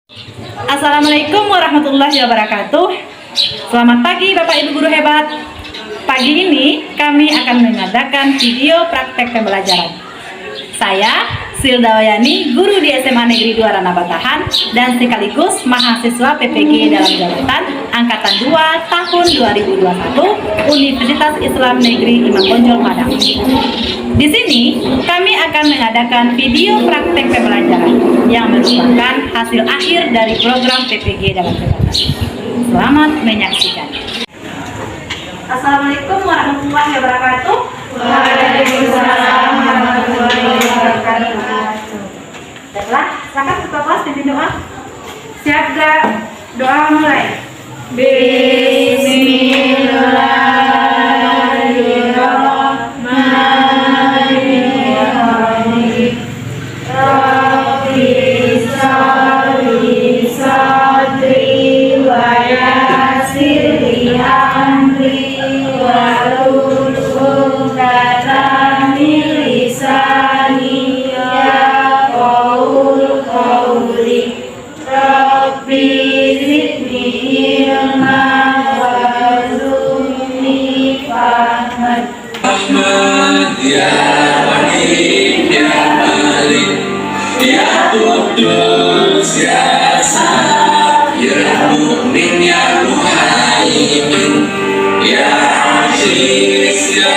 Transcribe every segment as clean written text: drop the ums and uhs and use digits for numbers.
Assalamualaikum warahmatullahi wabarakatuh. Selamat pagi Bapak Ibu guru hebat. Pagi ini kami akan mengadakan video praktek pembelajaran. Saya Silda Wayani, guru di SMA Negeri 2 Rana Batahan dan sekaligus mahasiswa PPG dalam jabatan Angkatan 2 tahun 2021 Universitas Islam Negeri Imam Bonjol Padang. Di sini kami akan mengadakan video praktek pembelajaran yang merupakan hasil akhir dari program PPG dalam jabatan. Selamat menyaksikan. Assalamualaikum warahmatullahi wabarakatuh. Waalaikumsalam warahmatullahi wabarakatuh. Baiklah, silakan ketua kelas pimpin doa. Siap gak? Doa mulai. Bismillahirrahmanirrahim. Rabbi sholli sadri wa yassir li amri wahlul 'uqdatam min lisani yafqahu qawli. Rabbi zidni ilman warzuqni fahman. Ahmad ya Wahid ya Malik ya Qudus ya Salam ya Mu'min ya Muhaimin ya Aziz ya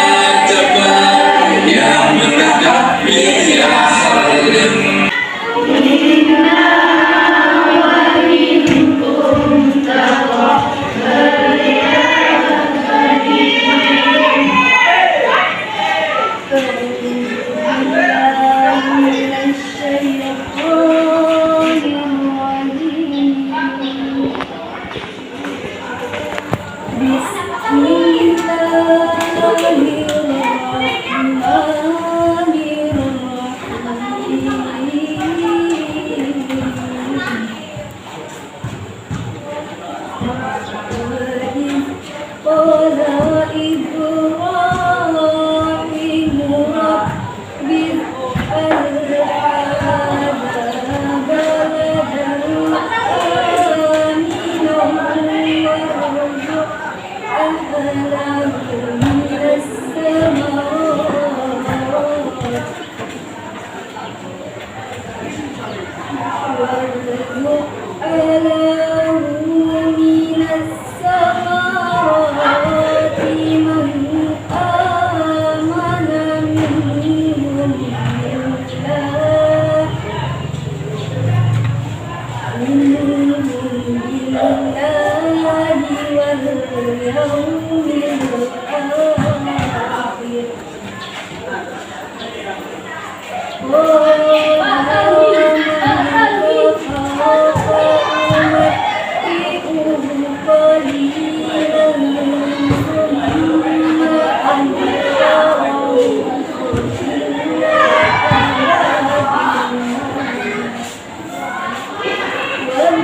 Jabbar ya Mutakabbir ya Salim.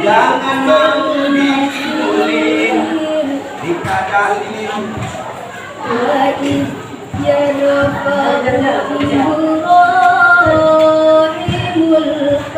Jangan mau disuling dikadalin. Innaka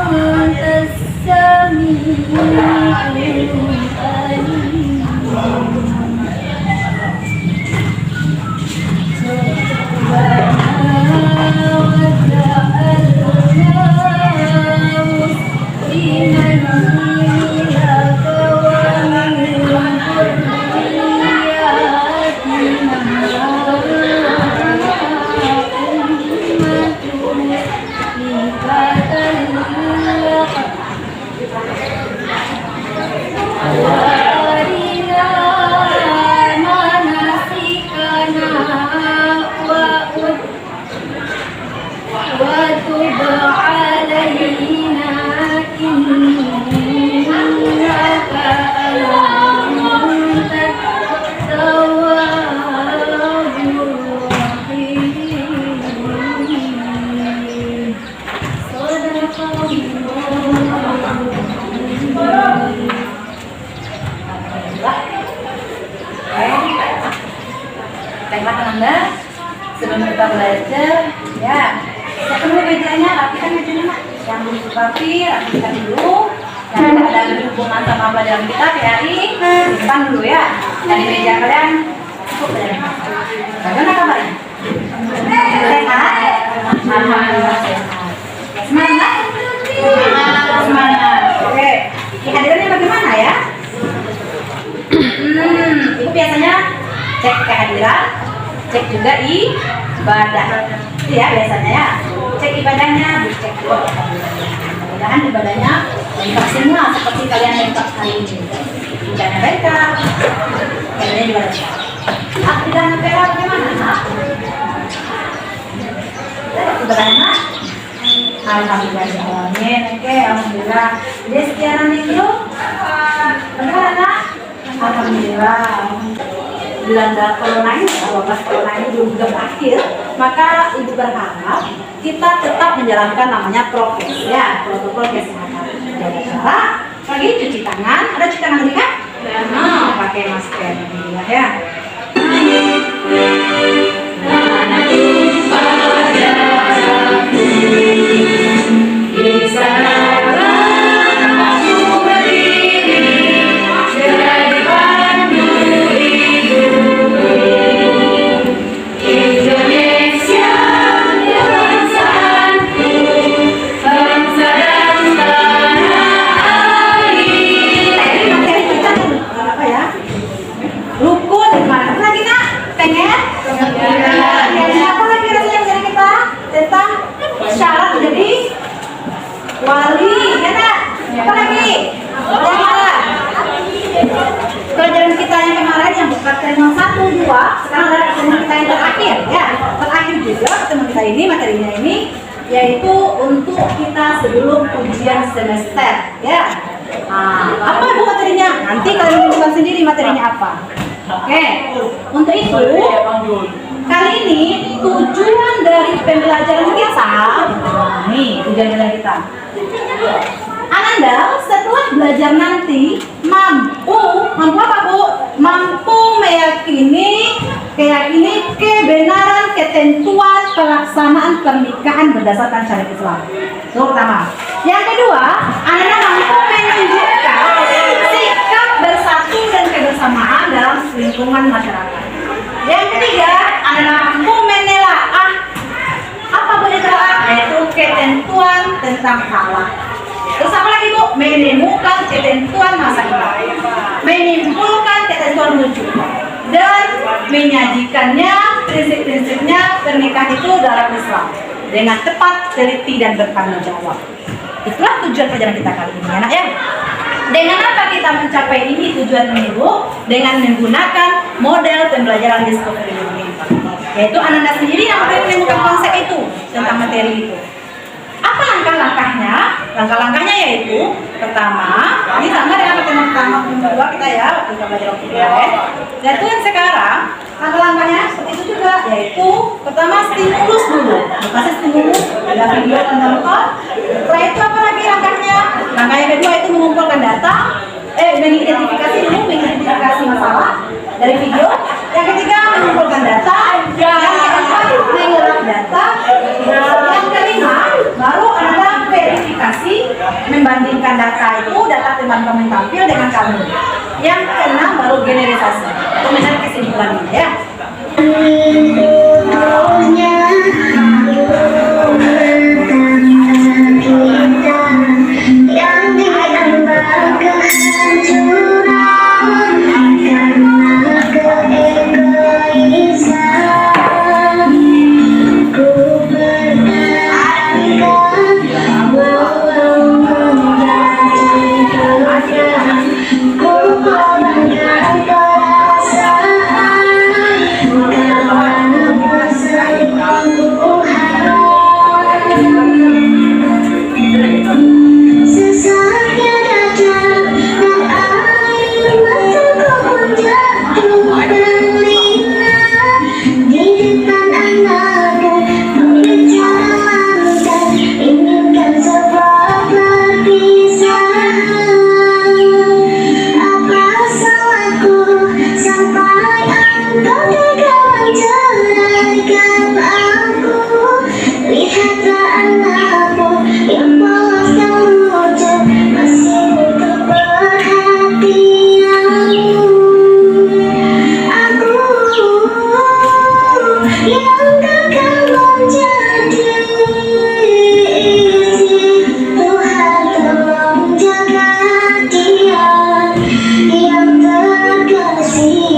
antas samiul Baiklah Anda, sebelum kita belajar, ya, siapkan dulu mejanya, rapikan mejanya Nak. Yang belum rapi, rapikan dulu. Yang tidak ada hubungan sama pelajaran kita, PAI, simpan dulu ya. Dan di meja kalian cukup belajar. Bagaimana kabarnya? Sehat? Alhamdulillah sehat. Semangat? Semangat. Oke. Kehadirannya bagaimana ya? Ibu biasanya cek kehadiran, cek juga ibadah. Itu ya biasanya ya. Cek ibadahnya, dicek juga kehadirannya. Mudah-mudahan ibadahnya lengkap semua seperti kalian lengkap hari ini. Ibadahnya lengkap, kehadirannya juga lengkap. Ibadahnya lengkap bagaimana? Ibadahnya alhamdulillah. Oke, alhamdulillah. Jadi sekian minggu. Bagaimana? Alhamdulillah. Belanda corona ini, wabah corona ini belum juga berakhir, maka ibu berharap kita tetap menjalankan namanya prokes, ya, protokol kesehatan. Jaga jarak, lagi cuci tangan. Ada cuci tangan tadi kan? Pakai masker, ya. Wali, ya nak? Apa lagi? Pelajaran kita yang kemarin yang pertemuan 1, 2, sekarang ada pertemuan kita yang terakhir, ya. Terakhir juga pertemuan kita ini, materinya ini, yaitu untuk kita sebelum ujian semester, ya. Apa bu materinya? Nanti kalian menentukan sendiri materinya apa. Oke, untuk itu kali ini tujuan dari pembelajaran kita, nih tujuan belajar kita. Ananda setelah belajar nanti mampu apa bu? Mampu meyakini kebenaran ketentuan pelaksanaan pernikahan berdasarkan syariat Islam. Itu pertama. Yang kedua, Ananda mampu menunjukkan sikap bersatu dan kebersamaan dalam lingkungan masyarakat. Yang ketiga, Anda mampu menelaah apa boleh ditelaah, yaitu ketentuan tentang halal. Terus apa lagi bu? Menemukan ketentuan masa depan, menyimpulkan ketentuan rujukan, dan menyajikannya prinsip-prinsipnya pernikahan itu dalam Islam dengan tepat, teliti dan bertanggung jawab. Itulah tujuan pelajaran kita kali ini, anak ya. Dengan apa kita mencapai ini tujuan ini bu? Dengan menggunakan model pembelajaran discovery learning, yaitu Ananda sendiri yang akan menemukan konsep itu tentang materi itu. Apa langkah-langkahnya? Langkah-langkahnya yaitu pertama, ini sama dengan pertemuan pertama kedua kita ya, waktu kita belajar waktu kemarin. Yaitu yang sekarang langkah-langkahnya seperti itu juga, yaitu pertama stimulus dulu, dikasih stimulus, ada video tentang apa. Setelah itu apa lagi langkahnya? Langkah yang kedua itu mengumpulkan data, mengidentifikasi masalah dari video. Yang ketiga mengumpulkan data, yang keempat mengolah data, yang kelima baru ada verifikasi, membandingkan data itu, data teman-teman tampil dengan kamu. Yang keenam baru generalisasi, untuk mencari kesimpulannya ya. menceraikan aku. Lihatlah anakku yang polos dan lucu, masih butuh perhatianmu. Aku yang gagal menjadi istri, Tuhan tolong jaga dia yang terkasih.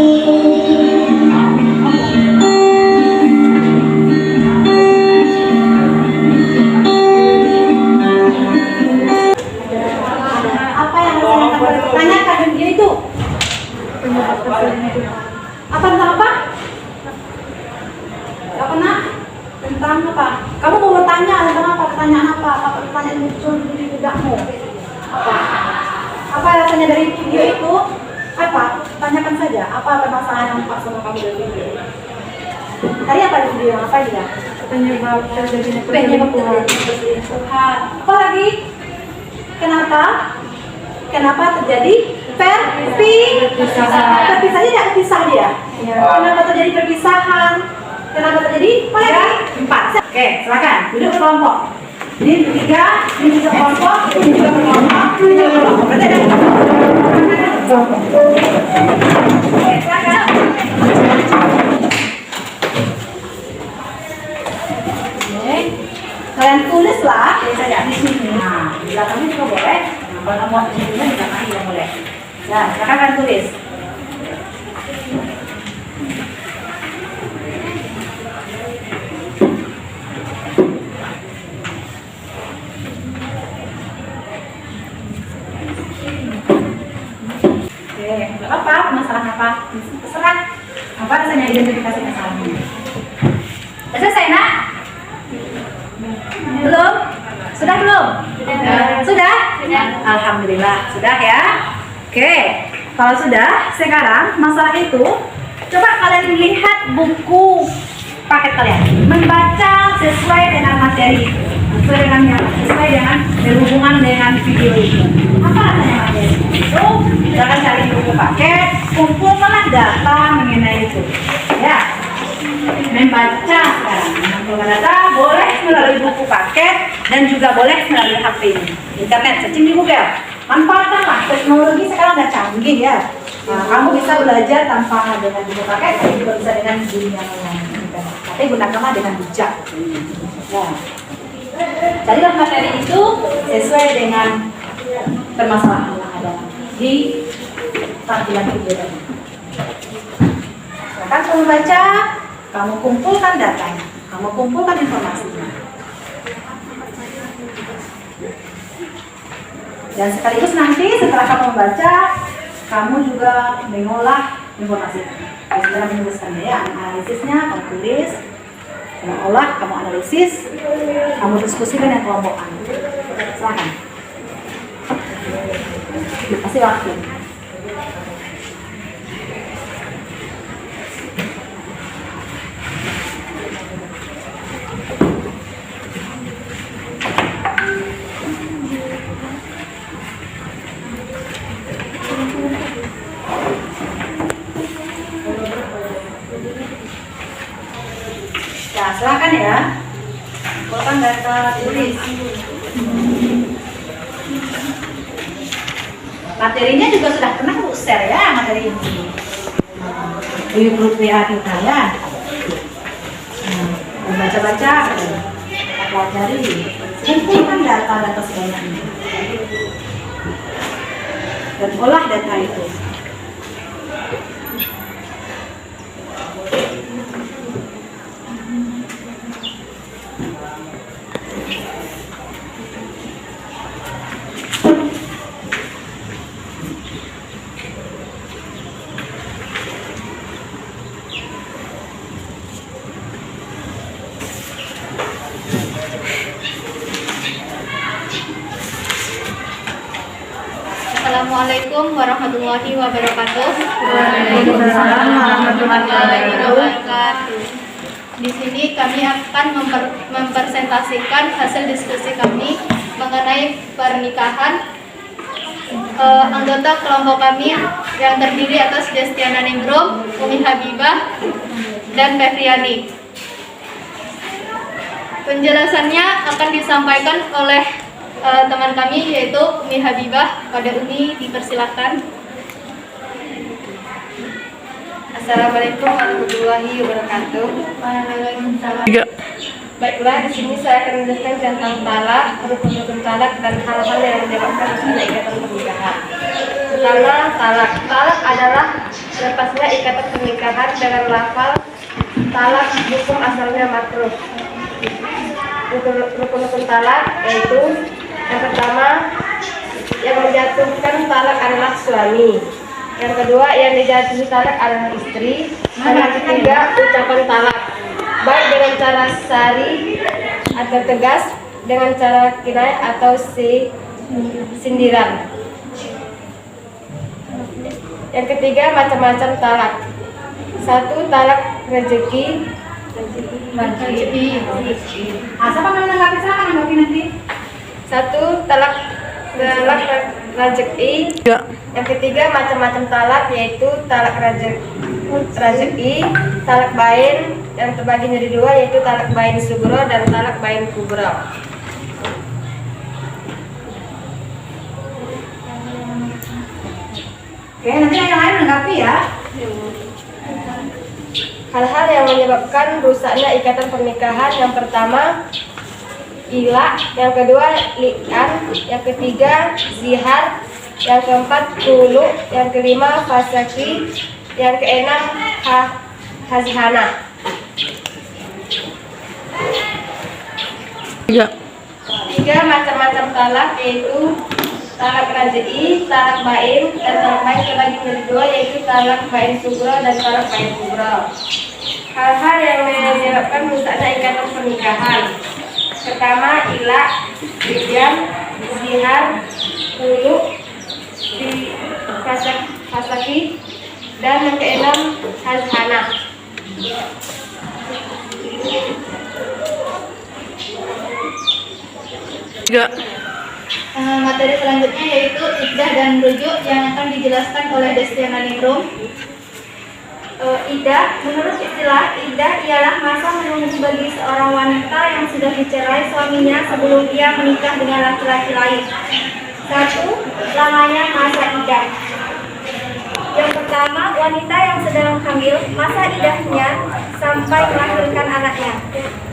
Apa yang harus kita tanyakan dia itu? Apa tentang apa? Gak pernah? Tentang apa? Kamu mau bertanya tentang apa? Pertanyaan apa? Apa pertanyaan muncul di bedakmu? Apa? Apa rasanya dari video itu? Apa? Tanyakan saja. Apa permasalahan yang Pak sama kamu dari video? Tadi apa di video? Apa dia? Penyebab terjadinya perselingkuhan. Apa lagi? Kenapa? Kenapa terjadi perpisahan? Tidak kepisah dia. Kenapa terjadi perpisahan? Kenapa terjadi? Apa lagi? 4. Oke, silakan. Duduk berkelompok. Ini 3, ini juga kelompok, ini juga berkelompok, ini juga berkelompok. Berarti ada Oke, silakan. Oke. Kalian tulislah, saya di sini. Nah, di belakangnya juga boleh. Nah, kalau mau di sini, di belakangnya juga boleh. Ya, silakan kalian tulis. Nggak apa-apa, masalah apa? Terserah. Apa rasanya identifikasi masalahnya? Sudah selesai, nak? Belum? Sudah belum? Sudah? Alhamdulillah, sudah ya. Oke, kalau sudah, sekarang masalah itu, coba kalian lihat buku paket kalian, membaca sesuai dengan materi itu, sesuai dengan berhubungan dengan video itu. Apa rasanya materi itu? Jangan cari buku paket, kumpulkanlah data mengenai itu. Ya, membaca sekarang. Mengumpulkan data boleh melalui buku paket dan juga boleh melalui HP ini. Internet, searching di Google. Manfaatkanlah, teknologi sekarang udah canggih ya. Nah, kamu bisa belajar tanpa dengan buku paket, tapi juga bisa dengan dunia online. Tapi gunakanlah dengan bijak. Nah, carilah materi itu sesuai dengan permasalahan yang ada di tampilan video tadi. Silakan kamu baca, kamu kumpulkan datanya, kamu kumpulkan informasinya. Dan sekaligus nanti setelah kamu membaca, kamu juga mengolah informasi. Setelah menuliskannya ya, analisisnya, kamu tulis, kamu olah, kamu analisis, kamu diskusikan dengan kelompok kamu. Silakan. Kasih waktu. Nah, silakan ya. Kumpulkan data, tulis. Materinya juga sudah pernah Bu share ya materi ini di grup WA kita ya. Baca-baca, pelajari, kumpulkan data-data sebanyak ini dan olah data itu. Assalamualaikum warahmatullahi wabarakatuh. Waalaikumsalam warahmatullahi wabarakatuh. Di sini kami akan mempresentasikan hasil diskusi kami mengenai pernikahan anggota kelompok kami yang terdiri atas Destiana Ningrum, Umi Habibah, dan Fevriani. Penjelasannya akan disampaikan oleh teman kami yaitu Umi Habibah. Pada Umi dipersilakan. Assalamualaikum warahmatullahi wabarakatuh. Baiklah, di sini saya akan menjelaskan tentang talak, rukun-rukun talak dan hal-hal yang menyebabkan rusaknya ikatan pernikahan. Pertama, talak. Talak adalah lepasnya ikatan pernikahan dengan lafal talak, hukum asalnya makruh. Rukun-rukun talak yaitu yang pertama, yang menjatuhkan talak adalah suami. Yang kedua, yang dijatuhi talak adalah istri. Dan yang ketiga, ucapan talak, baik dengan cara sari atau tegas, dengan cara kinayah atau sindiran. Yang ketiga, macam-macam talak. Satu, talak rezeki. Siapa mau menanggapi? Silakan menanggapi nanti. Satu, talak rezeki. Yang ketiga, macam-macam talak, yaitu talak rezeki, talak bain, yang terbagi menjadi dua, yaitu talak bain sugro dan talak bain kubro. Oke, nanti yang lain menanggapi ya. Hal-hal yang menyebabkan rusaknya ikatan pernikahan, yang pertama ilah, yang kedua li'an, yang ketiga zihar, yang keempat kulu, yang kelima fasaki, yang keenam hazhana. Tiga macam-macam talak, yaitu talak raj'i, talak bain, dan talak bain terbagi menjadi dua, yaitu talak bain sugro dan talak bain kubro. Hal-hal yang menyebabkan rusaknya ikatan pernikahan. Pertama, ilah, li'an, zihar, kulu, fasaki, dan yang keenam hazhana. Materi selanjutnya yaitu iddah dan rujuk yang akan dijelaskan oleh Destiana Ningrum. Iddah, menurut istilah, iddah ialah masa menunggu bagi seorang wanita yang sudah dicerai suaminya sebelum ia menikah dengan laki-laki lain. Satu, lamanya masa iddah. Yang pertama, wanita yang sedang hamil, masa iddahnya sampai melahirkan anaknya.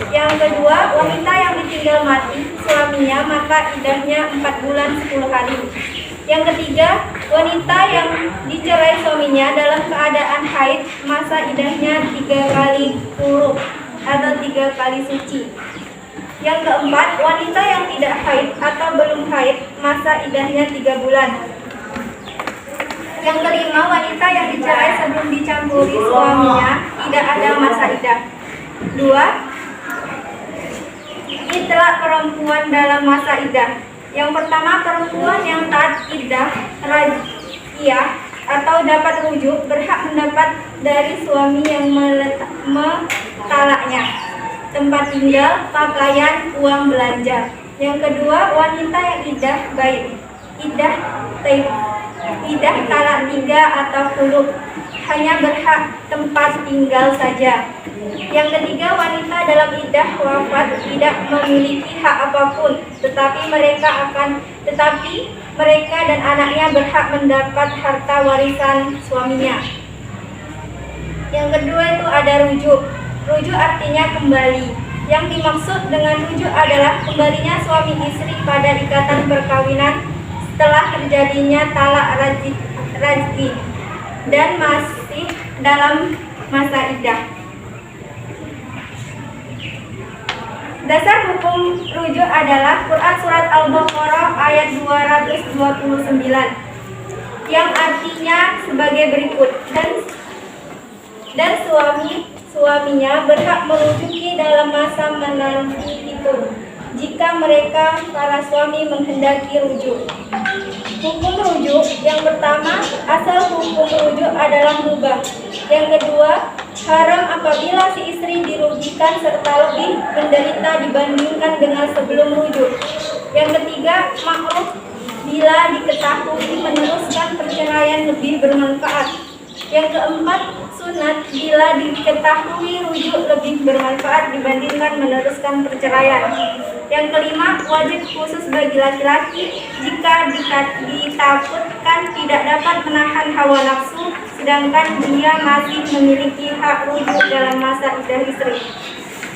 Yang kedua, wanita yang ditinggal mati suaminya, maka iddahnya 4 bulan 10 hari. Yang ketiga, wanita yang dicerai suaminya dalam keadaan haid, masa iddahnya 3 kali quru atau 3 kali suci. Yang keempat, wanita yang tidak haid atau belum haid, masa iddahnya 3 bulan. Yang kelima, wanita yang dicerai sebelum dicampuri suaminya, tidak ada masa iddah. 2. Itlaq perempuan dalam masa iddah. Yang pertama, perempuan yang taat iddah raj'iyah atau dapat rujuk berhak mendapat dari suami yang mentalaknya tempat tinggal, pakaian, uang belanja. Yang kedua, wanita yang iddah baik, iddah talak 3 atau khulud, hanya berhak tempat tinggal saja. Yang ketiga, wanita dalam iddah wafat tidak memiliki hak apapun, tetapi mereka dan anaknya berhak mendapat harta warisan suaminya. Yang kedua itu ada rujuk. Rujuk artinya kembali. Yang dimaksud dengan rujuk adalah kembalinya suami istri pada ikatan perkawinan setelah terjadinya talak raj'i dan masih dalam masa iddah. Dasar hukum rujuk adalah Quran Surat Al-Baqarah ayat 229 yang artinya sebagai berikut, dan suaminya berhak merujuki dalam masa menanti itu jika mereka para suami menghendaki rujuk. Hukum rujuk yang pertama, asal hukum rujuk adalah mubah. Yang kedua, haram apabila si istri dirugikan serta lebih menderita dibandingkan dengan sebelum rujuk. Yang ketiga, makruh bila diketahui meneruskan perceraian lebih bermanfaat. Yang keempat, sunat bila diketahui rujuk lebih bermanfaat dibandingkan meneruskan perceraian. Yang kelima, wajib khusus bagi laki-laki jika ditakutkan tidak dapat menahan hawa nafsu, sedangkan dia masih memiliki hak rujuk dalam masa iddah istri.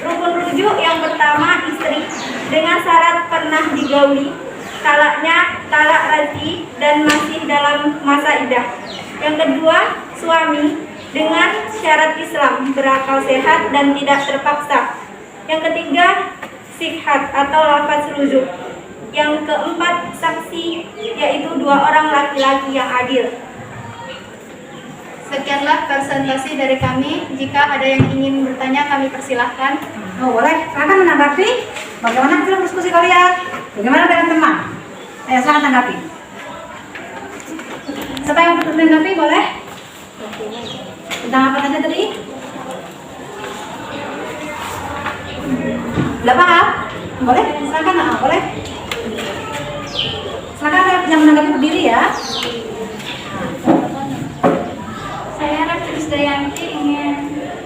Rukun rujuk yang pertama, istri dengan syarat pernah digauli, talaknya talak raj'i dan masih dalam masa iddah. Yang kedua, suami dengan syarat Islam, berakal sehat dan tidak terpaksa. Yang ketiga, sikhat atau lafaz rujuk. Yang keempat, saksi, yaitu 2 orang laki-laki yang adil. Sekianlah presentasi dari kami. Jika ada yang ingin bertanya, kami persilahkan. Oh, boleh. Silakan menanggapi. Bagaimana hasil diskusi kalian? Bagaimana dengan teman? Ayo, silakan tanggapi. Siapa yang menanggapi, boleh? Tentang apa saja tadi? Udah paham? Boleh? Silakan, boleh. Silakan yang menanggapi berdiri ya. Saya Ratu Dayanti ingin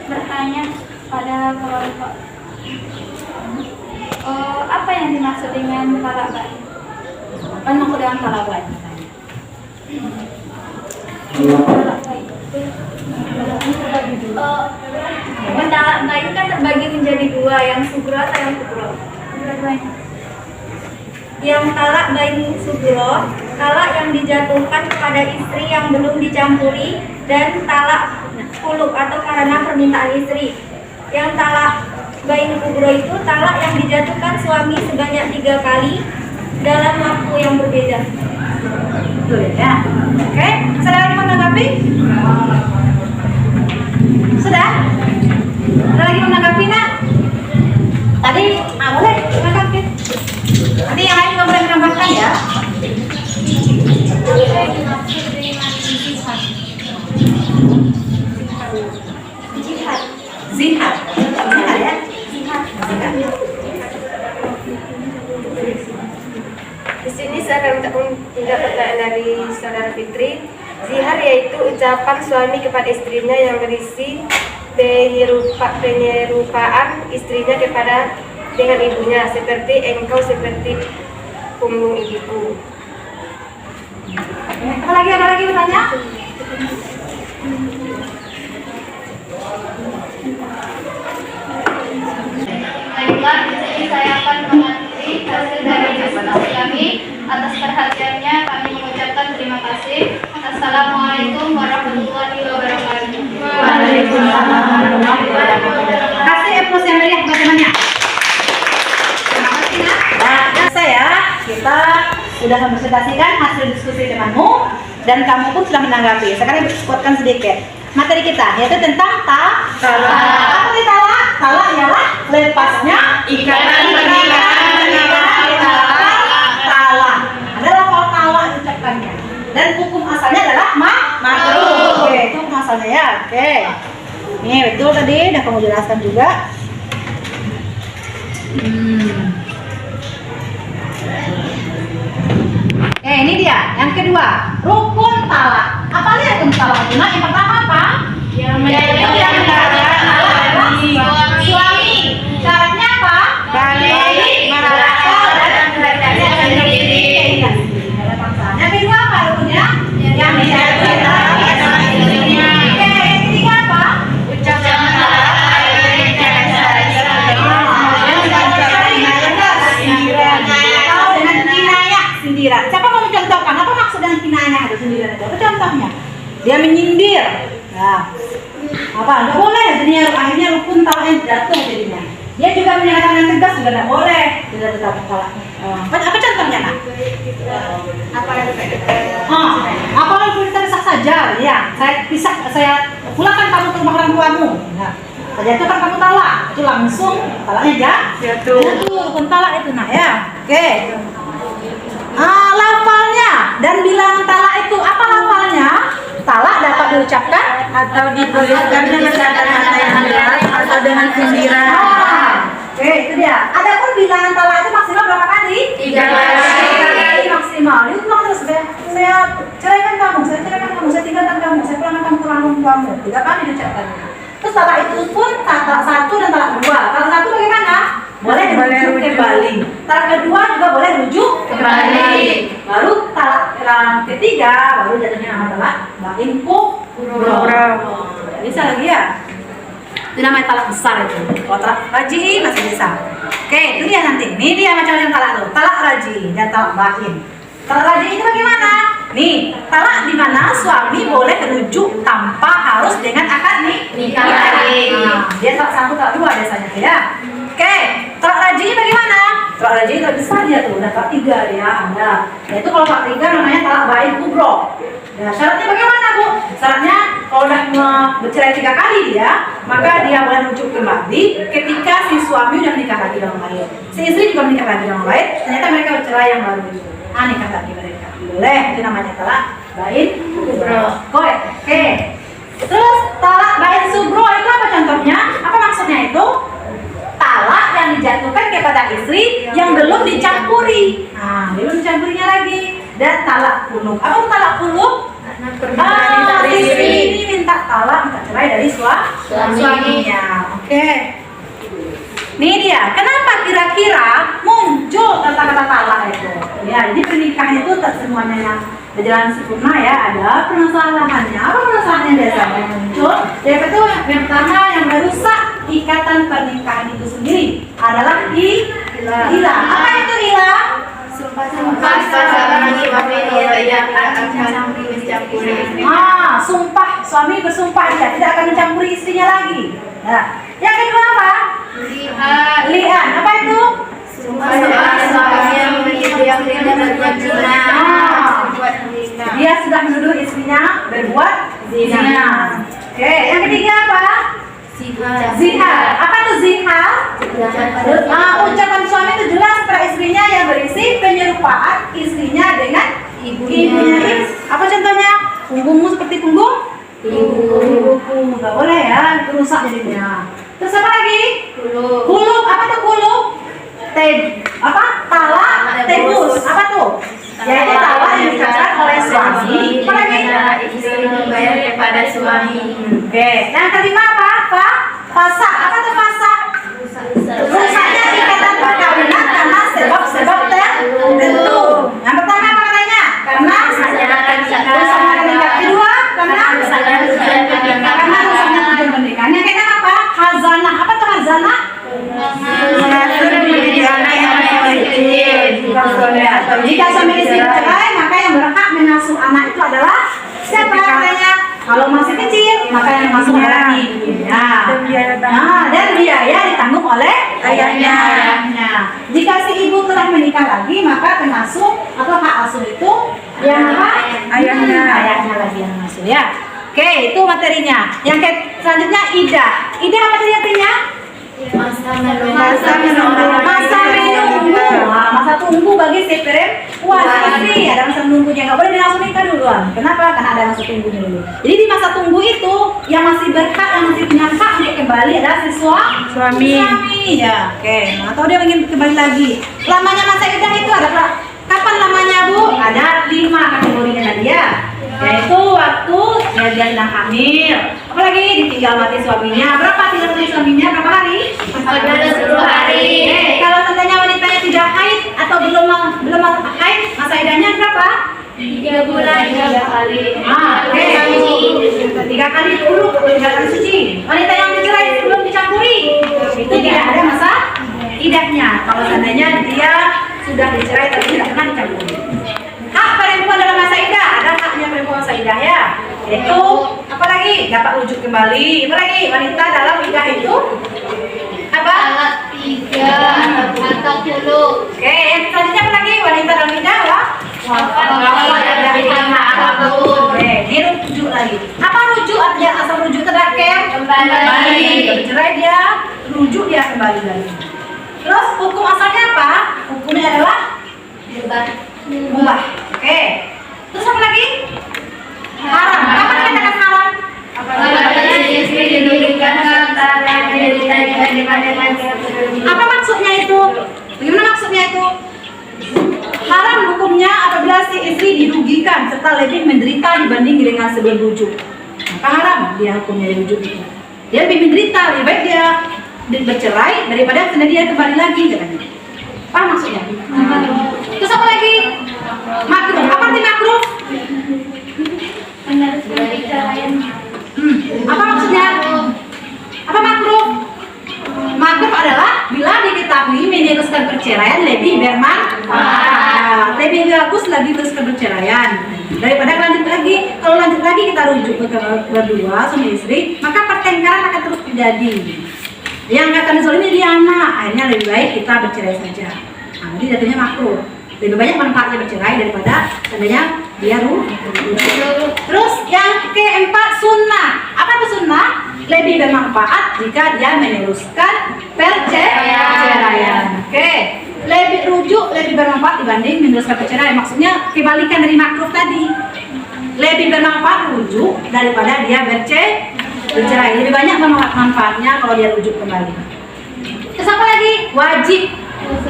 bertanya pada kelompok. Apa yang dimaksud dengan talak baik? Apa yang maksud dengan talak baik? Talak baik kan terbagi menjadi 2, yang sugro atau yang kubro. Yang talak baik sugro, talak yang dijatuhkan kepada istri yang belum dicampuri, dan talak khuluk atau karena permintaan istri. Yang talak baik kubro itu talak yang dijatuhkan suami sebanyak 3 kali dalam waktu yang berbeda. Betul ya. Oke, sudah lagi menanggapi? Sudah? Ada lagi menanggapi nak? Tadi, boleh menanggapi. Nanti yang lain juga boleh menambahkan ya. Zihar ya. Zihar. Di sini saya minta pertanyaan dari saudara Fitri. Zihar yaitu ucapan suami kepada istrinya yang berisi penyerupaan istrinya kepada dengan ibunya, seperti engkau seperti punggung ibuku. Ada lagi bertanya? Baiklah, di sini saya akan mengakhiri hasil dari diskusi kami. Atas perhatiannya kami mengucapkan terima kasih. Assalamualaikum warahmatullahi wabarakatuh. Waalaikumsalam warahmatullahi wabarakatuh. Kasih emosi yang meriah buat temannya. Terima kasih nak. Nah, saya kita sudah mempresentasikan hasil diskusi temanmu dan kamu pun sudah menanggapi. Sekarang kuatkan sedikit materi kita, yaitu tentang talak. Apa itu talak? Talak ialah lepasnya ikatan pernikahan talak. Ada lafal talak ucapannya. Dan hukum asalnya adalah makruh. Oke, itu hukum asalnya ya. Oke. Nih betul tadi, udah kamu jelaskan juga. Ini dia, yang kedua, rukun talak. Apa dia rukun talak? Nah, yang pertama apa? Yang suami. Syaratnya apa? Balik, merawat dan belajar sendiri. Yang kedua apa rukunnya? Yang dijatuhkan. Oke, yang ketiga apa? Ucapan talak. Sindiran. Siapa mau mencontohkan? Apa maksud dengan kinayah itu sindiran itu? Apa contohnya? Dia menyindir. Nah, apa? Enggak boleh. Jadinya akhirnya rukun talaknya jatuh jadinya. Dia juga menyatakan yang tegas juga tidak boleh. Tidak tetap talaknya. Apa contohnya nak? Apa kita pisah saja? Ya, saya pulangkan kamu ke rumah orang tuamu. Nah, saya jatuhkan kamu talak. Itu langsung talaknya jatuh. Itu rukun talak itu nak ya. Oke. Lafalnya dan bilangan talak itu apa lafalnya? Talak dapat diucapkan atau dituliskan dengan kata-kata yang jelas atau dengan sindiran. Oke, itu dia. Adapun bilangan talak itu maksimal berapa kali? 3 kali maksimal. Itu maksud saya ceraikan kamu, saya tinggalkan kamu, saya pulangkan kamu ke orang tuamu. 3 kali diucapkan. talak satu dan talak dua. Talak satu bagaimana? Boleh rujuk kembali. Talak kedua juga boleh rujuk kembali. Baru talak yang ketiga baru jatuhnya nama talak bain kubro. Bisa lagi ya? Itu namanya talak besar itu. Kalau talak raji masih bisa. Oke, itu dia nanti. Ini dia macam-macam talak tuh. Talak raji dan talak bain. Talak raji itu bagaimana? Nih, talak di mana suami boleh rujuk tanpa harus dengan akad nikah lagi. Nah, dia talak satu, talak dua biasanya ya. Oke, talak raji bagaimana? Talak raji lebih besar dia tuh, talak tiga dia ada. Yaitu kalau talak tiga namanya talak bain kubro. Ya, syaratnya bagaimana Bu? Syaratnya kalau udah bercerai 3 kali dia, maka dia boleh rujuk kembali ketika si suami udah menikah lagi dengan lain. Si istri juga menikah lagi dengan lain, ternyata mereka bercerai yang baru itu. Nikah lagi mereka. Boleh, itu namanya talak bain kubro. Oke. Terus talak bain subro itu apa contohnya? Apa maksudnya itu? Talak yang dijatuhkan kepada istri yang belum dicampuri. Nah, belum dicampurinya lagi. Dan talak kulub. Apa itu talak kulub? Istri ini minta talak, minta cerai dari suaminya. Oke. Nih dia, kenapa kira-kira muncul kata-kata talak itu? Ya, jadi pernikahan itu tak semuanya yang berjalan sempurna ya, ada permasalahannya. Apa permasalahannya biasanya yang muncul? Yaitu itu yang pertama yang merusak ikatan pernikahan itu sendiri adalah hilang. Apa itu hilang? Sumpah suami bersumpah dia tidak akan mencampuri istrinya lagi. Nah, yang kedua apa? Lian. Apa itu? Dia sudah menuduh istrinya berbuat zina. Oke, yang ketiga apa? Zihar. Apa itu zihar? Ucapan suami itu jelas kepada istrinya yang berisi penyerupaan istrinya dengan ibunya. Apa contohnya? Punggungmu seperti punggung ibuku. Nggak boleh ya, itu rusak jadinya. Terus apa lagi? Kulub. Apa tuh kulub? Talak tebus. Apa tuh? Yaitu talak yang dikatakan oleh suami. Apa lagi? Istri membayar kepada suami. Oke. Yang kelima apa? Fasa. Apa tuh fasa? Rusaknya ikatan perkawinan karena sebab-sebab tertentu. Yang pertama apa katanya? Karena rusaknya tingkat kedua. Karena rusaknya tujuan pernikahan. Yang ketiga apa? Hazanah. Apa tuh hazanah? Jika suami istri bercerai, maka yang berhak mengasuh anak itu adalah siapa katanya? Kalau masih kecil, maka yang masuk adalah ibunya. Dan biaya ditanggung oleh ayahnya. Jika si ibu telah menikah lagi, maka pengasuh atau hak asuh itu yang apa? Ayahnya lagi yang mengasuh ya. Oke, itu materinya. Yang selanjutnya idah. Idah apa tadi artinya? Masa menunggu. Masa tunggu bagi si perempuan istri. Ada masa menunggunya, nggak boleh langsung nikah duluan. Kenapa? Karena ada masa tunggunya dulu. Jadi di masa tunggu itu yang masih berhak, yang masih punya hak untuk kembali adalah si suami. Ya, oke. Atau dia ingin kembali lagi. Lamanya masa idah itu adalah kapan lamanya Bu? Ada 5 kategorinya tadi ya. Yaitu waktu dia sedang hamil, apalagi ditinggal mati suaminya. Berapa tinggal mati suaminya? Berapa hari? 10 hari. Kalau seandainya wanitanya tidak haid atau belum haid, masa idahnya berapa? 3 bulan 3 kali. Oke. 3 kali dulu, 3 kali suci. Wanita yang dicerai belum dicampuri, itu tidak ada masa idahnya. Kalau seandainya dia sudah dicerai tapi tidak pernah dicampuri. Hak perempuan dalam masa idah, ada haknya perempuan masa idah ya. Yaitu apalagi dapat rujuk kembali. Apalagi wanita dalam idah itu apa? Talak 3 atau 10. Oke, yang selanjutnya apalagi wanita dalam idah lah. Ini rujuk lagi. Apa rujuk artinya? Asal rujuk terakhir kembali. Bercerai dia, rujuk dia kembali lagi. Terus hukum asalnya apa? Hukumnya adalah mubah. Oke. Terus apa lagi? Haram. Apa dikatakan haram? Apa maksudnya itu? Bagaimana maksudnya itu? Haram hukumnya apabila si istri dirugikan serta lebih menderita dibanding dengan sebelum rujuk. Maka haram dia hukumnya rujuk itu. Dia lebih menderita, lebih baik dia bercerai daripada dia kembali lagi katanya. Apa maksudnya? Terus apa lagi? Makruh. Apa arti makruh? Apa maksudnya? Apa makruh? Makruh adalah bila diketahui meneruskan perceraian lebih bermanfaat, lebih bagus lagi teruskan perceraian daripada lanjut lagi. Kalau lanjut lagi kita rujuk berdua suami istri, maka pertengkaran akan terus terjadi. Yang akan dizalimi dia anak, akhirnya lebih baik kita bercerai saja. Nah, jadi jatuhnya makruh. Lebih banyak manfaatnya bercerai daripada seandainya dia rujuk. Terus yang keempat sunnah. Apa itu sunnah? Lebih bermanfaat jika dia meneruskan perceraian. Oke, lebih rujuk lebih bermanfaat dibanding meneruskan perceraian. Maksudnya kebalikan dari makruh tadi. Lebih bermanfaat rujuk daripada dia bercerai. Lebih banyak manfaatnya kalau dia rujuk kembali. Terus apa lagi? Wajib.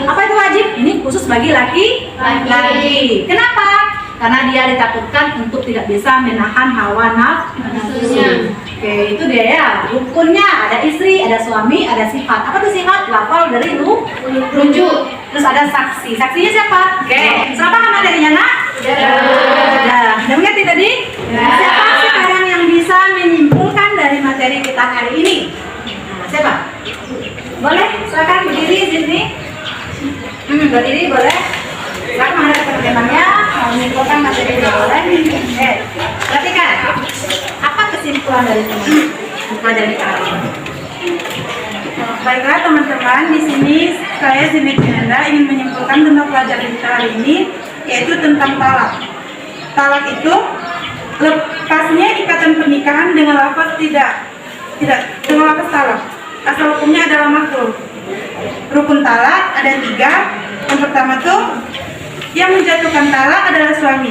Apa itu wajib? Ini khusus bagi laki-laki. Kenapa? Karena dia ditakutkan untuk tidak bisa menahan hawa nafsunya. Oke, itu dia ya. Rukunnya ada istri, ada suami, ada sifat. Apa itu sifat? Lafal dari rujuk. Terus ada saksi. Saksinya siapa? Oke. Siapa materinya nak? Sudah. Sudah mengerti tadi? Siapa sekarang yang bisa menyimpulkan dari materi kita hari ini? Nah, siapa? Boleh? Silakan berdiri di sini. Berdiri boleh. Silakan menghadap ke temannya. Mau menyimpulkan materi ini boleh. Perhatikan. Apa kesimpulan dari pelajaran kita hari ini? Baiklah teman-teman, di sini saya Zine Kinanda ingin menyimpulkan tentang pelajaran kita hari ini, yaitu tentang talak. Talak itu lepasnya ikatan pernikahan dengan lafaz tidak dengan lafaz talak. Asal hukumnya adalah makruh. Rukun talak ada 3. Yang pertama tuh yang menjatuhkan talak adalah suami.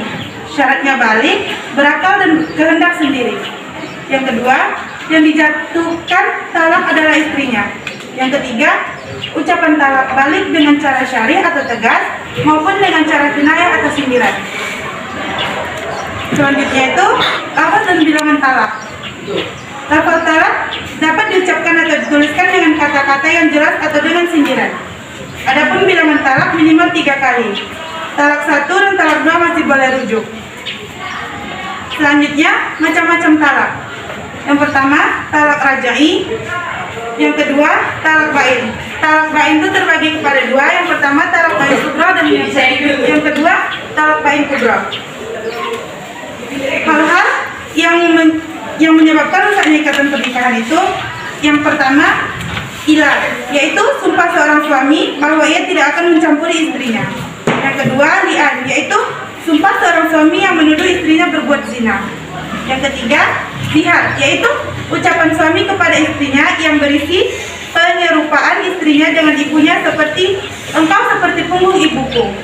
Syaratnya balik, berakal dan kehendak sendiri. Yang kedua, yang dijatuhkan talak adalah istrinya. Yang ketiga, ucapan talak balik dengan cara syar'i atau tegas maupun dengan cara kinayah atau sindiran. Selanjutnya itu lafaz dan bilangan talak. Lafaz talak dapat diucapkan atau dituliskan dengan kata-kata yang jelas atau dengan sindiran. Adapun bilangan talak minimal 3 kali. Talak 1 dan talak 2 masih boleh rujuk. Selanjutnya macam-macam talak. Yang pertama talak rajai. Yang kedua talak bain. Talak bain itu terbagi kepada 2. Yang pertama talak bain kubra dan yang kedua talak bain kubra. Hal-hal yang menyebabkan rusaknya ikatan pernikahan itu, yang pertama ilah, yaitu sumpah seorang suami bahwa ia tidak akan mencampuri istrinya. Yang kedua li'an, yaitu sumpah seorang suami yang menuduh istrinya berbuat zina. Yang ketiga lihat, yaitu ucapan suami kepada istrinya yang berisi penyerupaan istrinya dengan ibunya seperti engkau seperti punggung ibuku.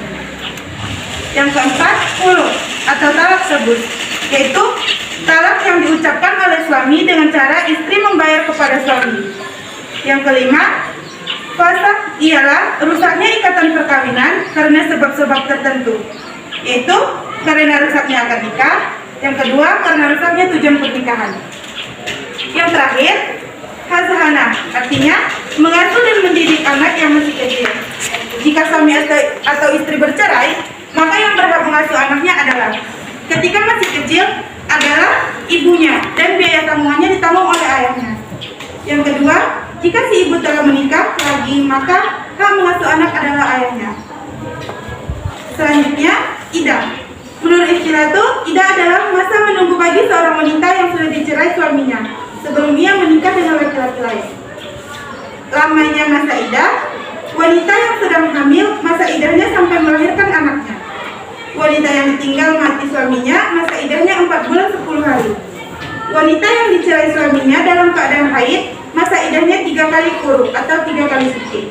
Yang keempat khulu atau talak sebut, yaitu talak yang diucapkan oleh suami dengan cara istri membayar kepada suami. Yang kelima fasakh, ialah rusaknya ikatan perkawinan karena sebab-sebab tertentu, yaitu karena rusaknya akad nikah. Yang kedua karena rusaknya tujuan pernikahan. Yang terakhir hazhana, artinya mengasuh dan mendidik anak yang masih kecil. Jika suami atau istri bercerai, maka yang berhak mengasuh anaknya adalah ketika masih kecil adalah ibunya dan biaya tanggungannya ditanggung oleh ayahnya. Yang kedua, jika si ibu telah menikah lagi, maka hak mengasuh anak adalah ayahnya. Selanjutnya, idah. Menurut istilah itu, idah adalah masa menunggu bagi seorang wanita yang sudah dicerai suaminya sebelum ia menikah dengan laki-laki lain. Lamanya masa idah, wanita yang sedang hamil, masa idahnya sampai melahirkan anaknya. Wanita yang ditinggal mati suaminya, masa idahnya 4 bulan 10 hari. Wanita yang dicerai suaminya dalam keadaan haid, masa idahnya 3 kali quru atau 3 kali suci.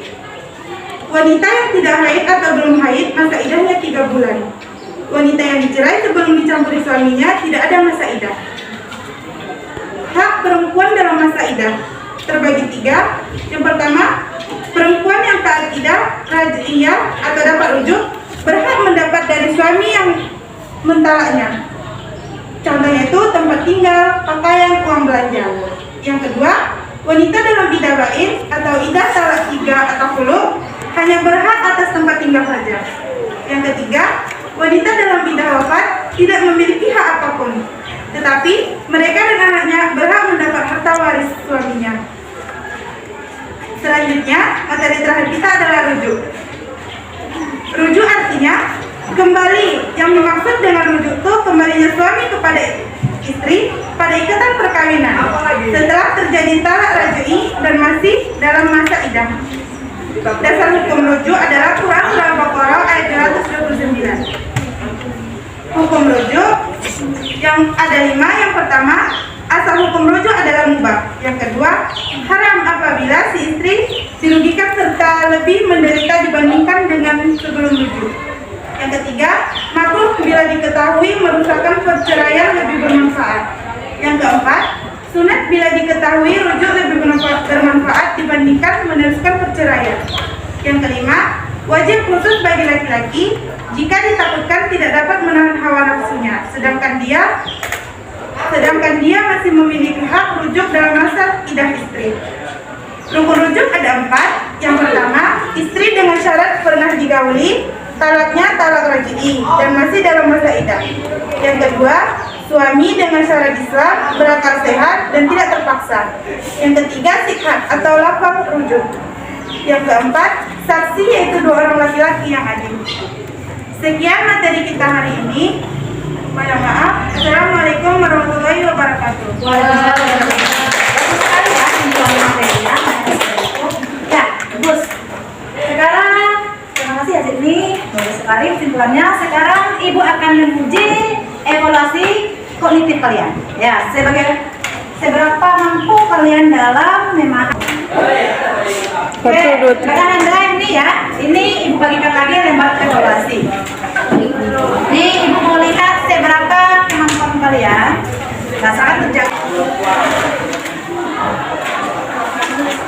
Wanita yang tidak haid atau belum haid, masa idahnya 3 bulan. Wanita yang dicerai sebelum dicampuri suaminya tidak ada masa idah. Hak perempuan dalam masa idah terbagi 3. Yang pertama, perempuan yang taat idah, raj'iyah atau dapat rujuk, berhak mendapat dari suami yang mentalaknya. Contohnya itu tempat tinggal, pakaian, uang belanja. Yang kedua, Wanita dalam idah bain atau idah talak 3 atau khulu hanya berhak atas tempat tinggal saja. Yang ketiga, wanita dalam idah wafat tidak memiliki hak apapun, tetapi mereka dan anaknya berhak mendapat harta waris suaminya. Selanjutnya, materi terakhir kita adalah rujuk. Rujuk artinya kembali, yang dimaksud dengan rujuk itu kembalinya suami kepada istri pada ikatan perkawinan setelah terjadi talak raj'i dan masih dalam masa iddah. Dasar hukum rujuk adalah Quran Surah Al-Baqarah ayat 229. Hukum rujuk yang ada 5. Yang pertama, asal hukum rujuk adalah mubah. Yang kedua, haram apabila si istri dirugikan serta lebih menderita dibandingkan dengan sebelum rujuk. Yang ketiga, makruh bila diketahui merusakkan perceraian lebih bermanfaat. Yang keempat, sunat bila diketahui rujuk lebih bermanfaat dibandingkan meneruskan perceraian. Yang kelima, wajib khusus bagi laki-laki jika ditakutkan tidak dapat menahan hawa nafsunya, sedangkan dia masih memiliki hak rujuk dalam masa iddah istri. Rukun rujuk ada 4. Yang pertama, istri dengan syarat pernah digauli, talaknya talak raj'i dan masih dalam masa iddah. Yang kedua, suami dengan syarat Islam, berakal sehat dan tidak terpaksa. Yang ketiga, sihat atau lafaz rujuk. Yang keempat, saksi yaitu 2 orang laki-laki yang adil. Sekian materi kita hari ini. Mohon maaf. Assalamualaikum warahmatullahi wabarakatuh. Bagus sekali ya simpulan materinya. Ya, bagus. Sekarang, terima kasih ya Sydney. Bagus sekali simpulannya. Sekarang Ibu akan memuji evaluasi kognitif kalian. Ya, seberapa mampu kalian dalam memahami. Oke, rekan Anda ini ya, ini Ibu bagikan lagi lembar evaluasi. Ini Ibu mau lihat seberapa kemampuan kalian. Nah, sangat terjaga.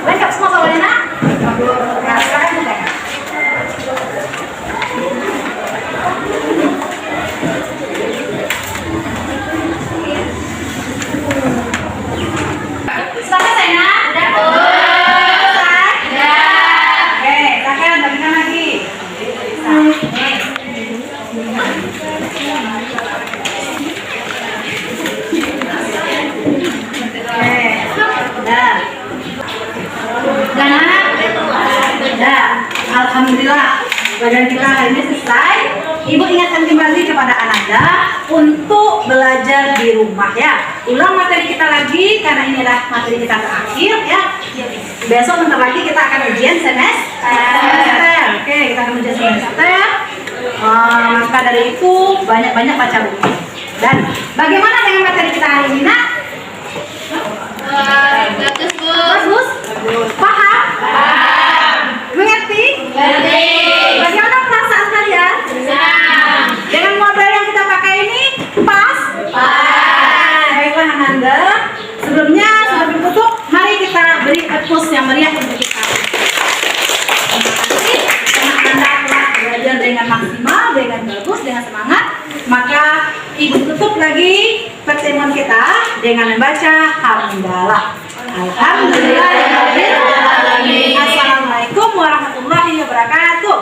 Lengkap semua soalnya, nak? Nah, sekarang kita. Selesai sayang? Alhamdulillah, pelajaran kita hari ini selesai. Ibu ingatkan kembali kepada Ananda untuk belajar di rumah ya. Ulang materi kita lagi karena ini adalah materi kita terakhir ya. Besok bentar lagi kita akan ujian semester. Oke, kita akan ujian semester. Maka dari itu banyak-banyak baca buku. Dan bagaimana dengan materi kita hari ini, nak? Bagus. Paham? Mengerti? Bagaimana perasaan kalian? Dengan model yang kita pakai ini pas? Baiklah Ananda. Sebelumnya sebelum ditutup, mari kita beri applause yang meriah untuk kita. Terima kasih karena Anda telah belajar dengan maksimal, dengan bagus, dengan semangat. Maka Ibu tutup lagi pertemuan kita dengan membaca hamdalah. Alhamdulillah. Assalamualaikum warahmatullahi wabarakatuh.